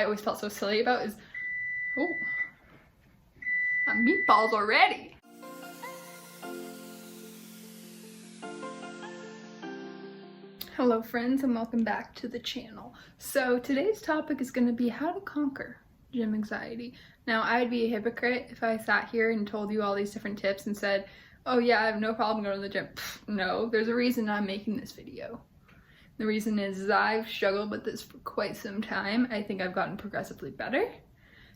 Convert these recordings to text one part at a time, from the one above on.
always felt so silly about is, oh, meatballs already. Hello friends, and welcome back to the channel. So today's topic is going to be how to conquer gym anxiety. Now, I'd be a hypocrite if I sat here and told you all these different tips and said, oh yeah, I have no problem going to the gym. No, there's a reason I'm making this video. The reason is I've struggled with this for quite some time. I think I've gotten progressively better.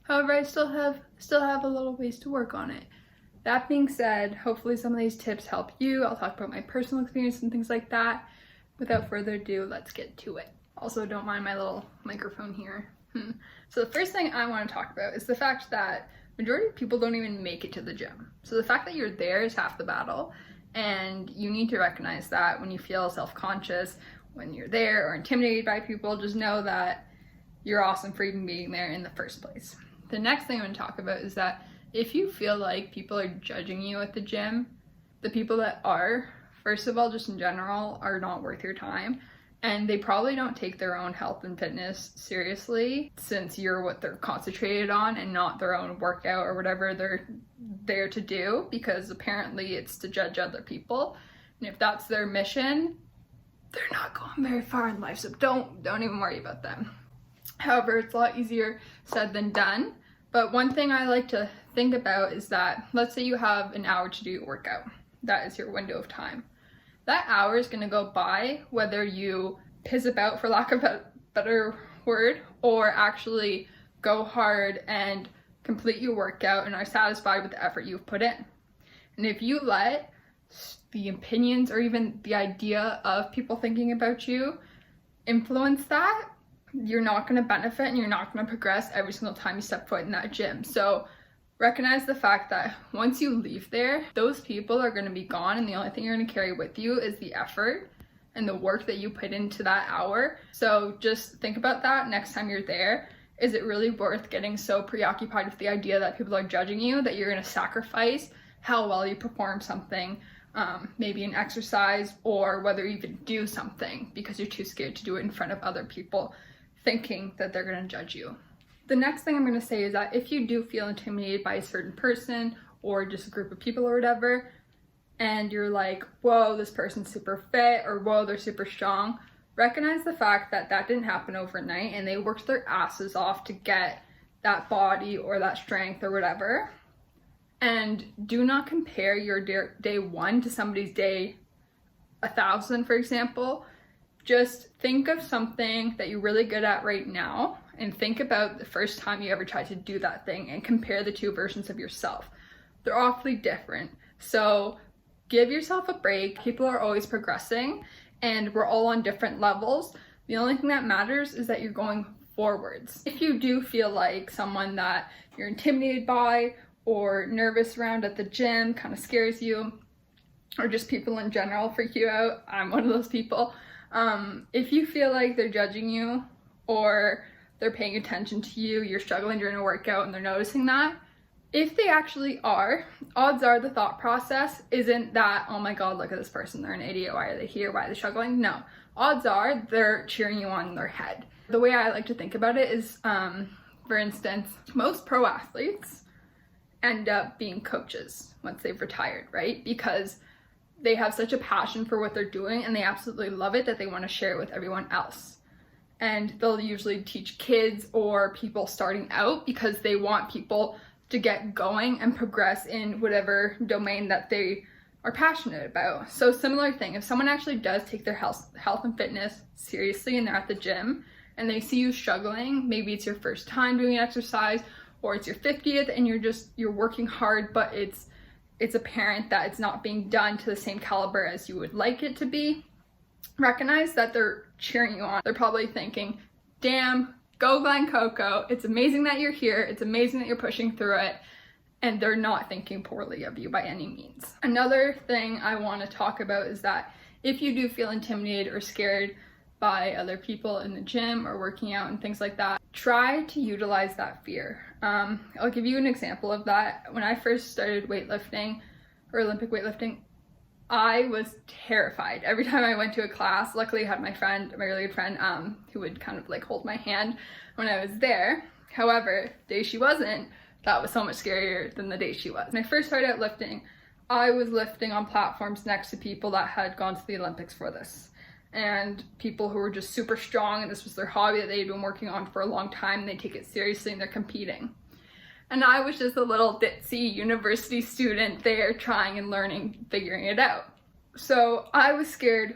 However, I still have a little ways to work on it. That being said, hopefully some of these tips help you. I'll talk about my personal experience and things like that. Without further ado, let's get to it. Also, don't mind my little microphone here. So the first thing I want to talk about is the fact that majority of people don't even make it to the gym. So the fact that you're there is half the battle, and you need to recognize that when you feel self-conscious, when you're there or intimidated by people, just know that you're awesome for even being there in the first place. The next thing I'm going to talk about is that if you feel like people are judging you at the gym, the people that are, first of all, just in general, are not worth your time. And they probably don't take their own health and fitness seriously, since you're what they're concentrated on and not their own workout or whatever they're there to do, because apparently it's to judge other people. And if that's their mission, they're not going very far in life, so don't even worry about them. However, it's a lot easier said than done. But one thing I like to think about is that, let's say you have an hour to do your workout. That is your window of time. That hour is going to go by whether you piss about, for lack of a better word, or actually go hard and complete your workout and are satisfied with the effort you've put in. And if you let the opinions or even the idea of people thinking about you influence that, you're not going to benefit and you're not going to progress every single time you step foot in that gym. So recognize the fact that once you leave there, those people are going to be gone, and the only thing you're going to carry with you is the effort and the work that you put into that hour. So just think about that next time you're there. Is it really worth getting so preoccupied with the idea that people are judging you that you're going to sacrifice how well you perform something, maybe an exercise, or whether you even do something because you're too scared to do it in front of other people, thinking that they're going to judge you? The next thing I'm going to say is that if you do feel intimidated by a certain person or just a group of people or whatever, and you're like, whoa, this person's super fit, or whoa, they're super strong, recognize the fact that that didn't happen overnight and they worked their asses off to get that body or that strength or whatever. And do not compare your day one to somebody's day 1,000, for example. Just think of something that you're really good at right now and think about the first time you ever tried to do that thing and compare the two versions of yourself. They're awfully different. So give yourself a break. People are always progressing and we're all on different levels. The only thing that matters is that you're going forwards. If you do feel like someone that you're intimidated by or nervous around at the gym kind of scares you, or just people in general freak you out, I'm one of those people. If you feel like they're judging you or they're paying attention to you, you're struggling during a workout and they're noticing that, if they actually are, odds are the thought process isn't that, oh my god, look at this person, they're an idiot, why are they here, why are they struggling? No, odds are they're cheering you on in their head. The way I like to think about it is, for instance, most pro athletes end up being coaches once they've retired, right? Because they have such a passion for what they're doing and they absolutely love it that they want to share it with everyone else. And they'll usually teach kids or people starting out because they want people to get going and progress in whatever domain that they are passionate about. So similar thing, if someone actually does take their health and fitness seriously and they're at the gym and they see you struggling, maybe it's your first time doing an exercise or it's your 50th and you're working hard, but it's apparent that it's not being done to the same caliber as you would like it to be, recognize that they're cheering you on. They're probably thinking, damn, go Glen Coco, it's amazing that you're here, it's amazing that you're pushing through it, and they're not thinking poorly of you by any means. Another thing I want to talk about is that if you do feel intimidated or scared by other people in the gym or working out and things like that, try to utilize that fear. I'll give you an example of that. When I first started weightlifting or Olympic weightlifting, I was terrified every time I went to a class. Luckily I had my really good friend, who would kind of like hold my hand when I was there. However, the day she wasn't, that was so much scarier than the day she was. When I first started out lifting, I was lifting on platforms next to people that had gone to the Olympics for this, and people who were just super strong and this was their hobby that they'd been working on for a long time, and they take it seriously and they're competing. And I was just a little ditzy university student there trying and learning, figuring it out. So I was scared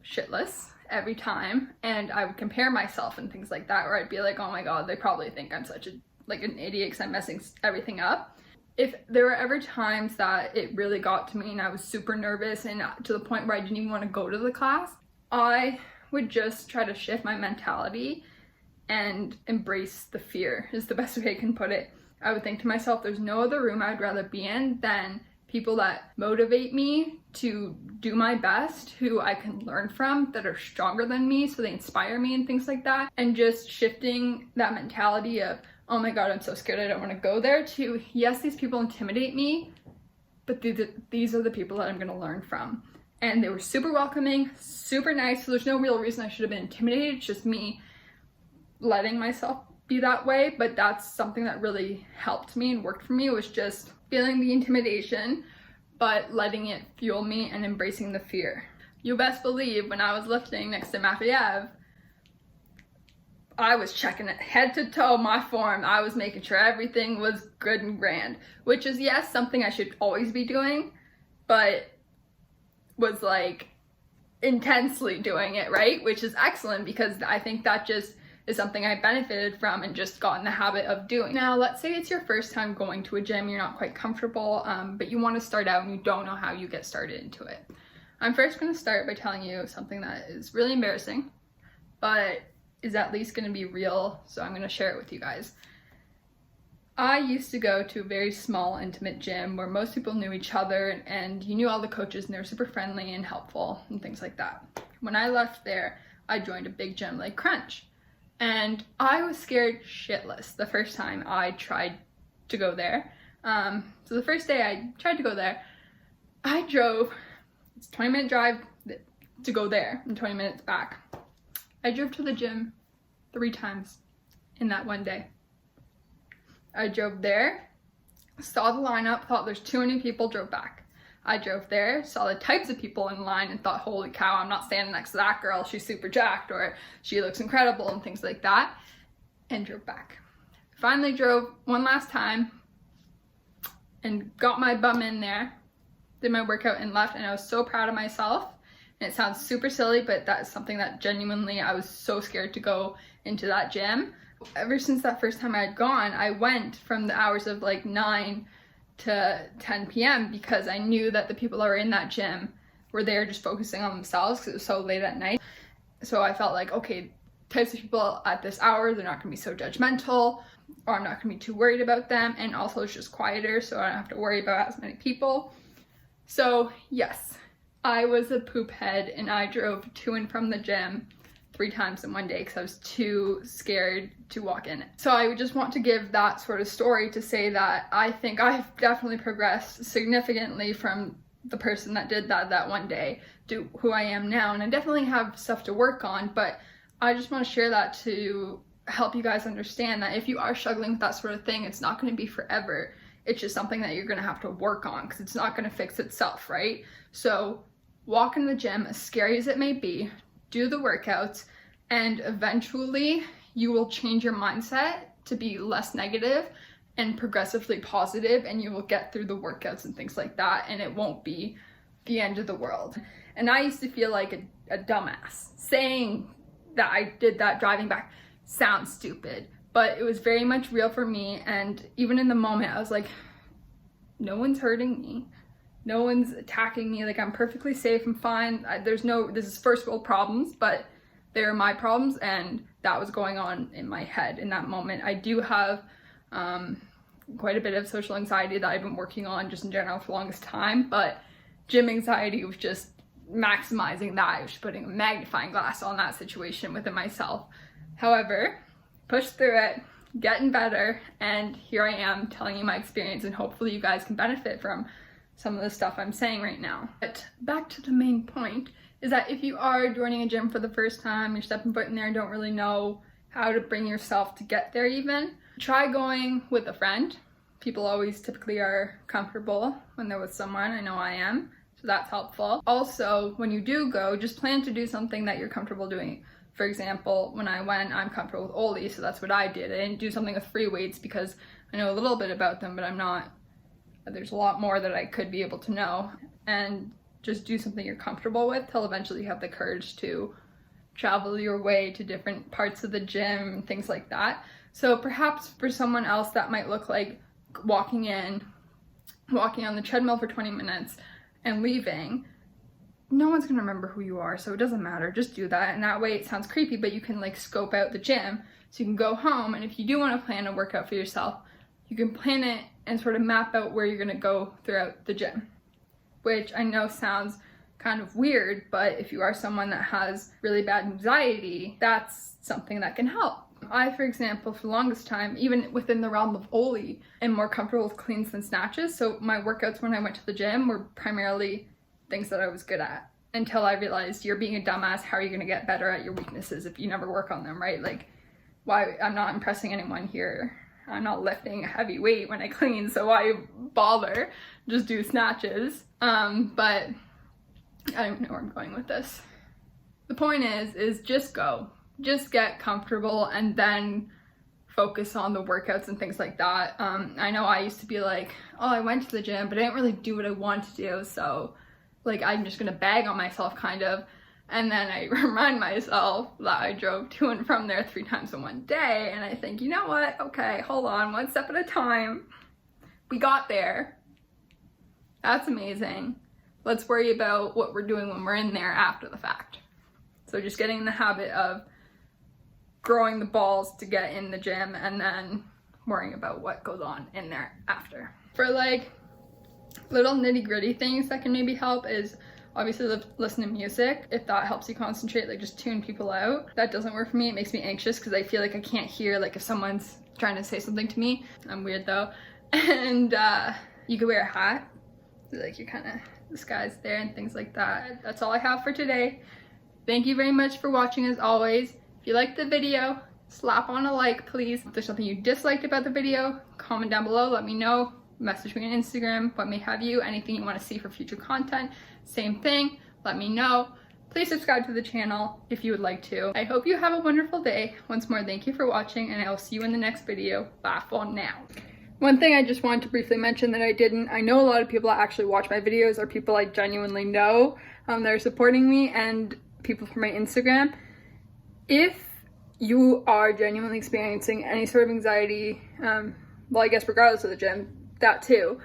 shitless every time, and I would compare myself and things like that, where I'd be like, oh my god, they probably think I'm such an idiot because I'm messing everything up. If there were ever times that it really got to me and I was super nervous and to the point where I didn't even want to go to the class, I would just try to shift my mentality and embrace the fear, is the best way I can put it. I would think to myself, there's no other room I'd rather be in than people that motivate me to do my best, who I can learn from, that are stronger than me, so they inspire me and things like that. And just shifting that mentality of, oh my god, I'm so scared, I don't want to go there, to, yes, these people intimidate me, but these are the people that I'm going to learn from. And they were super welcoming, super nice, so there's no real reason I should have been intimidated. It's just me letting myself be that way. But that's something that really helped me and worked for me, was just feeling the intimidation but letting it fuel me and embracing the fear. You best believe when I was lifting next to Matviev, I was checking it head to toe, my form. I was making sure everything was good and grand, which is, yes, something I should always be doing, but was like intensely doing it, right? Which is excellent, because I think that just is something I benefited from and just got in the habit of doing. Now, let's say it's your first time going to a gym, you're not quite comfortable, but you want to start out and you don't know how you get started into it. I'm first going to start by telling you something that is really embarrassing, but is at least going to be real, so I'm going to share it with you guys. I used to go to a very small, intimate gym where most people knew each other and you knew all the coaches and they were super friendly and helpful and things like that. When I left there, I joined a big gym like Crunch. And I was scared shitless the first time I tried to go there. So the first day I tried to go there, I drove, it's a 20-minute drive to go there and 20 minutes back. I drove to the gym 3 times in that one day. I drove there, saw the lineup, thought there's too many people, drove back. I drove there, saw the types of people in line and thought, holy cow, I'm not standing next to that girl, she's super jacked, or she looks incredible and things like that, and drove back. Finally drove one last time and got my bum in there, did my workout and left, and I was so proud of myself. And it sounds super silly, but that's something that genuinely I was so scared to go into that gym. Ever since that first time I had gone, I went from the hours of like 9 to 10 p.m. because I knew that the people that were in that gym were there just focusing on themselves because it was so late at night. So I felt like, okay, types of people at this hour, they're not going to be so judgmental, or I'm not going to be too worried about them, and also it's just quieter, so I don't have to worry about as many people. So yes, I was a poop head and I drove to and from the gym 3 times in one day because I was too scared to walk in. So I would just want to give that sort of story to say that I think I've definitely progressed significantly from the person that did that one day to who I am now, and I definitely have stuff to work on, but I just want to share that to help you guys understand that if you are struggling with that sort of thing, it's not going to be forever. It's just something that you're going to have to work on because it's not going to fix itself, right? So walk in the gym, as scary as it may be, do the workouts, and eventually you will change your mindset to be less negative and progressively positive, and you will get through the workouts and things like that, and it won't be the end of the world. And I used to feel like a dumbass. Saying that I did that driving back sounds stupid, but it was very much real for me, and even in the moment I was like, no one's hurting me. No one's attacking me, like I'm perfectly safe, I'm fine. This is first world problems, but they're my problems, and that was going on in my head in that moment. I do have quite a bit of social anxiety that I've been working on just in general for the longest time, but gym anxiety was just maximizing that. I was putting a magnifying glass on that situation within myself. However, pushed through it, getting better, and here I am telling you my experience, and hopefully you guys can benefit from some of the stuff I'm saying right now. But back to the main point is that if you are joining a gym for the first time, you're stepping foot in there and don't really know how to bring yourself to get there even, try going with a friend. People always typically are comfortable when they're with someone. I know I am, so that's helpful. Also, when you do go, just plan to do something that you're comfortable doing. For example, when I went, I'm comfortable with Oli, so that's what I did. I didn't do something with free weights because I know a little bit about them, but there's a lot more that I could be able to know. And just do something you're comfortable with till eventually you have the courage to travel your way to different parts of the gym and things like that. So perhaps for someone else that might look like walking on the treadmill for 20 minutes and leaving. No one's gonna remember who you are, so it doesn't matter. Just do that, and that way it sounds creepy, but you can like scope out the gym, so you can go home, and if you do want to plan a workout for yourself, you can plan it and sort of map out where you're gonna go throughout the gym, which I know sounds kind of weird, but if you are someone that has really bad anxiety, that's something that can help. I, for example, for the longest time, even within the realm of Oli, am more comfortable with cleans than snatches, so my workouts when I went to the gym were primarily things that I was good at, until I realized you're being a dumbass. How are you going to get better at your weaknesses if you never work on them, right? Like, why? I'm not impressing anyone here. I'm not lifting a heavy weight when I clean, so why bother? Just do snatches. But I don't even know where I'm going with this. The point is just go. Just get comfortable and then focus on the workouts and things like that. I know I used to be like, oh, I went to the gym, but I didn't really do what I wanted to do, so like I'm just gonna bag on myself kind of, and then I remind myself that I drove to and from there 3 times in one day, and I think, you know what, okay, hold on, one step at a time. We got there. That's amazing. Let's worry about what we're doing when we're in there after the fact. So just getting in the habit of growing the balls to get in the gym and then worrying about what goes on in there after. For like little nitty gritty things that can maybe help is obviously listen to music. If that helps you concentrate, like just tune people out. That doesn't work for me. It makes me anxious because I feel like I can't hear like if someone's trying to say something to me. I'm weird though. And you could wear a hat, so like you're kind of, the sky's there and things like that. That's all I have for today. Thank you very much for watching as always. If you liked the video, slap on a like please. If there's something you disliked about the video, comment down below, let me know. Message me on Instagram, what may have you, anything you want to see for future content, same thing, let me know. Please subscribe to the channel if you would like to. I hope you have a wonderful day. Once more, thank you for watching, and I will see you in the next video. Bye for now. One thing I just wanted to briefly mention that I know a lot of people that actually watch my videos are people I genuinely know that are supporting me, and people from my Instagram. If you are genuinely experiencing any sort of anxiety, well, I guess regardless of the gym, that too,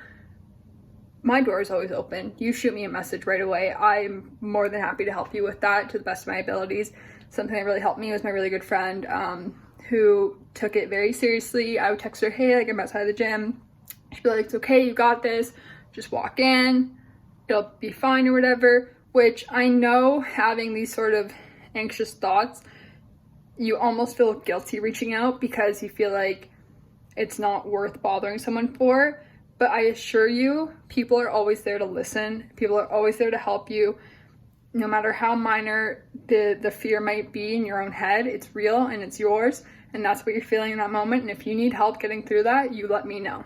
my door is always open. You shoot me a message right away. I'm more than happy to help you with that to the best of my abilities. Something that really helped me was my really good friend who took it very seriously. I would text her, hey, like I'm outside the gym. She'd be like, it's okay, you got this. Just walk in, it'll be fine or whatever. Which I know, having these sort of anxious thoughts, you almost feel guilty reaching out because you feel like it's not worth bothering someone for. But I assure you, people are always there to listen. People are always there to help you. No matter how minor the fear might be in your own head, it's real and it's yours. And that's what you're feeling in that moment. And if you need help getting through that, you let me know.